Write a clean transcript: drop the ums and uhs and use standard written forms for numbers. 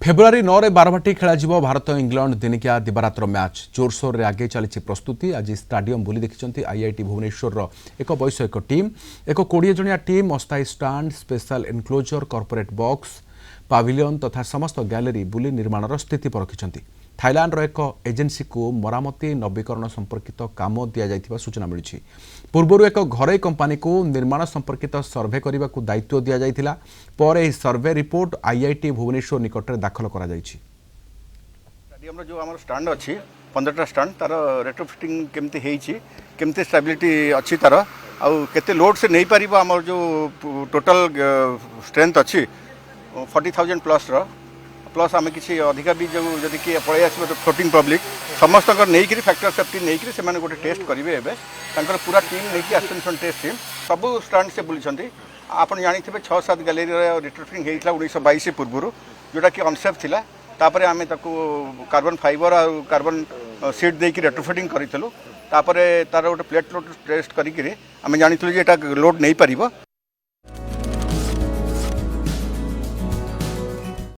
February 9 रे बारवाटी खेल Bharat England दिनिकिया दिवारातर मैच जोरसोर रे आगे चली प्रस्तुति। आज स्टाडियम बुली देखिंट आईआईटी भुवनेश्वर एक वैषयिक टीम एक 20 जणिया टीम अस्थायी stand special enclosure corporate box pavilion तथा समस्त गैलेरी बुली निर्माणर स्थिति परखिंट। थाईलैंड एक एजेंसी को मरामती नवीकरण संपर्कित काम दि जाइथिबा सूचना मिली। पूर्व एक घरोई कंपनी को निर्माण संपर्कित सर्वे करने को दायित्व दि जाइथिला। पर एही सर्वे रिपोर्ट आईआईटी भुवनेश्वर निकट दाखल करा जाइछि। स्टेडियम जो आम स्टाण्ड अच्छी 15टा स्टाण्ड तार रेट्रोफिटिंग केमती हेइछि केमती स्टेबिलिटी अच्छी तार आउ केते लोड से नहीं पारिबो। आम जो टोटल स्ट्रेंथ अच्छी 40,000 प्लस आम किसी अधिका भी जो जदि किए पलि आसो तो फ्लोटिंग पब्लिक समस्त नहीं फैक्टर सेफ्टी नहीं से गोटे टेस्ट करेंगे। एवं पूरा टीम नहीं आसन टेस्ट टीम सब स्टाण्ड से बुली आप जानी 6-7 गैलेरी रिट्रोफिटिंग होता 1922 पूर्व जोटा कि अनसेफ थिला। तापर आम कार्बन फाइबर और कार्बन सीट देकी रेट्रोफिटिंग करूँ। तापर तार गोटे प्लेट लोड टेस्ट करी आम जानी लोड नहीं पार।